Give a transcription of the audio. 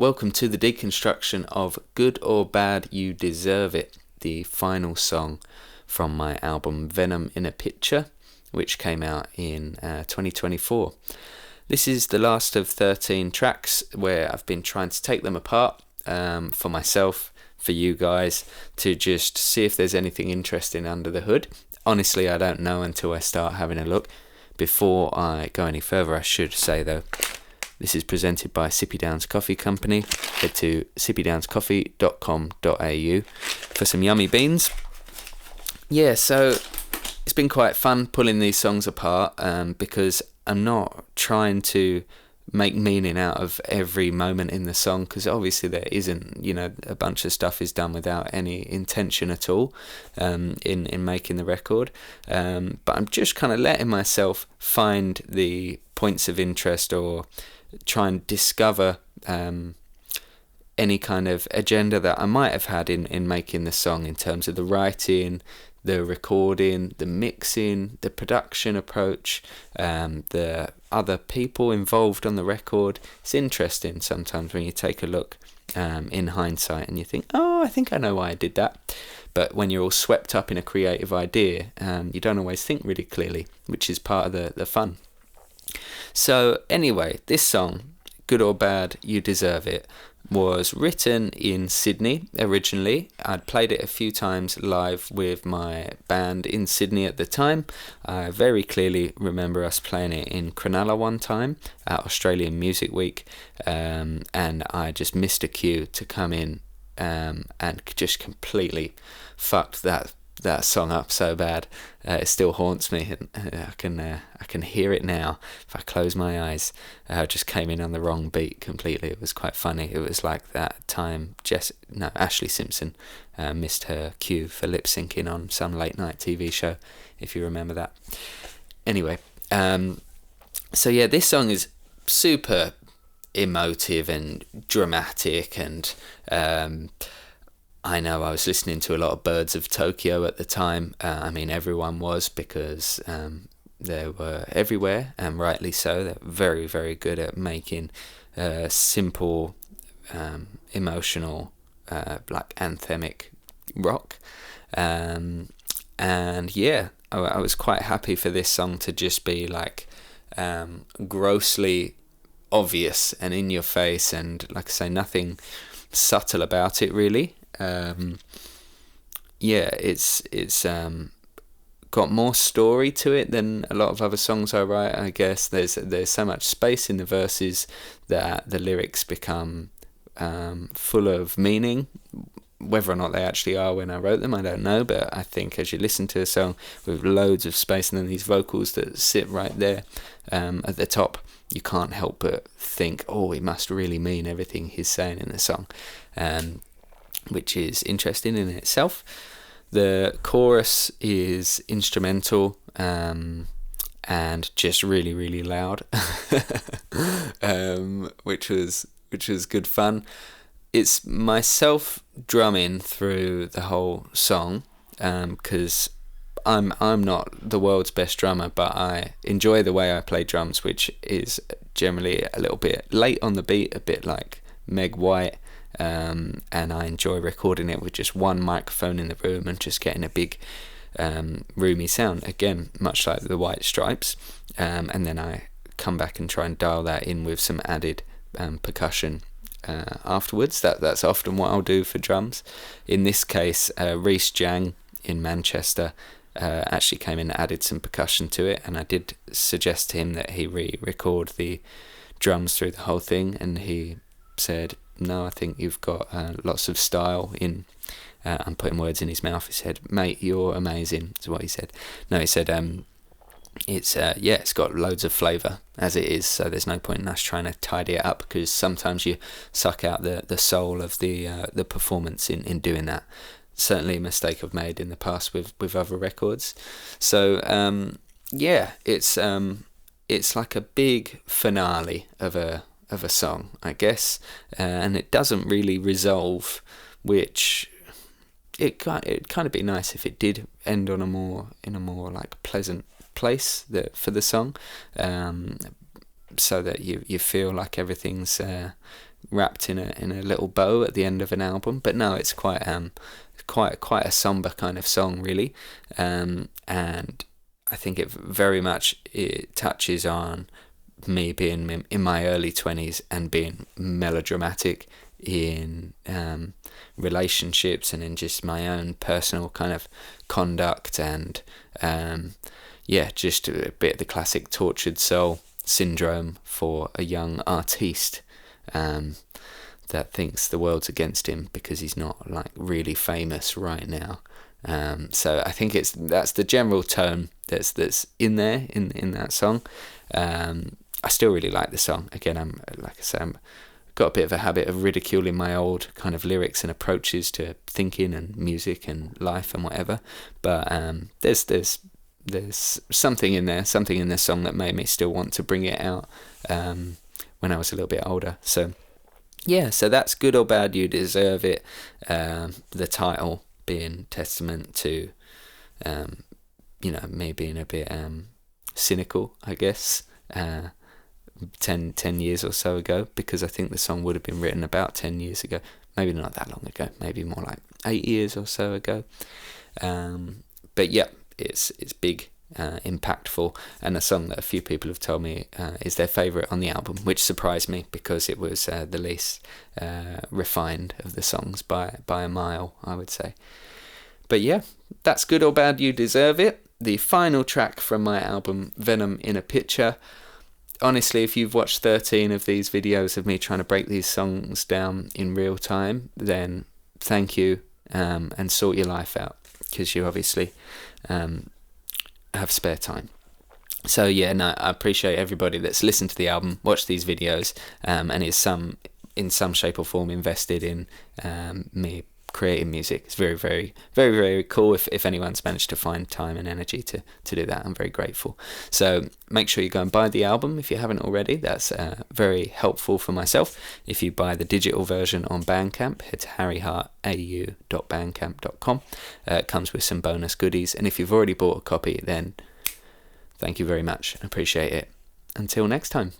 Welcome to the deconstruction of Good or Bad, You Deserve It, the final song from my album Venom in a Picture, which came out in 2024. This is the last of 13 tracks where I've been trying to take them apart for myself, for you guys, to just see if there's anything interesting under the hood. Honestly, I don't know until I start having a look. Before I go any further, I should say though, this is presented by Sippy Downs Coffee Company. Head to sippydownscoffee.com.au for some yummy beans. Yeah, so it's been quite fun pulling these songs apart because I'm not trying to make meaning out of every moment in the song, because obviously there isn't, a bunch of stuff is done without any intention at all in making the record. But I'm just kind of letting myself find the points of interest or try and discover any kind of agenda that I might have had in making the song, in terms of the writing, the recording, the mixing, the production approach, the other people involved on the record. It's interesting sometimes when you take a look in hindsight and you think, oh, I think I know why I did that. But when you're all swept up in a creative idea, you don't always think really clearly, which is part of the fun. So anyway, this song, Good or Bad, You Deserve It, was written in Sydney originally. I'd played it a few times live with my band in Sydney at the time. I very clearly remember us playing it in Cronulla one time at Australian Music Week, and I just missed a cue to come in and just completely fucked that song up so bad. It still haunts me, and I can hear it now if I close my eyes. I just came in on the wrong beat completely. It was quite funny. It was like that time Ashley Simpson missed her cue for lip syncing on some late night TV show, if you remember that. Anyway, so yeah, this song is super emotive and dramatic, and I know I was listening to a lot of Birds of Tokyo at the time. Everyone was, because they were everywhere, and rightly so. They're very, very good at making simple, emotional, like anthemic rock. And yeah, I was quite happy for this song to just be like grossly obvious and in your face, and like I say, nothing subtle about it really. It's got more story to it than a lot of other songs I write, I guess. There's so much space in the verses that the lyrics become full of meaning. Whether or not they actually are when I wrote them, I don't know, but I think as you listen to a song with loads of space and then these vocals that sit right there at the top, you can't help but think, oh, he must really mean everything he's saying in the song. Which is interesting in itself. The chorus is instrumental and just really, really loud, which was good fun. It's myself drumming through the whole song, because I'm not the world's best drummer, but I enjoy the way I play drums, which is generally a little bit late on the beat, a bit like Meg White. And I enjoy recording it with just one microphone in the room and just getting a big roomy sound, again much like the White Stripes, and then I come back and try and dial that in with some added percussion afterwards. That's often what I'll do for drums. In this case, Rhys Jang in Manchester actually came in and added some percussion to it, and I did suggest to him that he re-record the drums through the whole thing, and he said, no, I think you've got lots of style in. I'm putting words in his mouth. He said, mate, you're amazing, is what he said. No, he said, it's got loads of flavour as it is, so there's no point in us trying to tidy it up, because sometimes you suck out the soul of the performance in doing that. Certainly a mistake I've made in the past with other records. So it's like a big finale of a song, I guess, and it doesn't really resolve, which it'd kind of be nice if it did end on a more like pleasant place for the song, so that you feel like everything's wrapped in a little bow at the end of an album. But no, it's quite a somber kind of song, really, and I think it touches on me being in my early 20s and being melodramatic in relationships and in just my own personal kind of conduct, and just a bit of the classic tortured soul syndrome for a young artiste that thinks the world's against him because he's not like really famous right now. So I think that's the general tone that's in there in that song. I still really like the song. Again, I'm got a bit of a habit of ridiculing my old kind of lyrics and approaches to thinking and music and life and whatever. But there's something in there, something in this song that made me still want to bring it out when I was a little bit older. So yeah, so that's Good or Bad, You Deserve It. The title being testament to me being a bit cynical, I guess, 10 years or so ago, because I think the song would have been written about 10 years ago, maybe not that long ago, maybe more like 8 years or so ago. But yeah, it's big, impactful, and a song that a few people have told me is their favourite on the album, which surprised me because it was the least refined of the songs by a mile, I would say. But yeah, that's Good or Bad, You Deserve It, the final track from my album Venom in a Picture. Honestly, if you've watched 13 of these videos of me trying to break these songs down in real time, then thank you, and sort your life out, because you obviously have spare time. So yeah, no, I appreciate everybody that's listened to the album, watched these videos, and is in some shape or form invested in me creating music. It's very, very, very, very cool if anyone's managed to find time and energy to do that. I'm very grateful. So make sure you go and buy the album if you haven't already. That's very helpful for myself. If you buy the digital version on Bandcamp, head to harryhartau.bandcamp.com. It comes with some bonus goodies, and if you've already bought a copy, then thank you very much. I appreciate it. Until next time.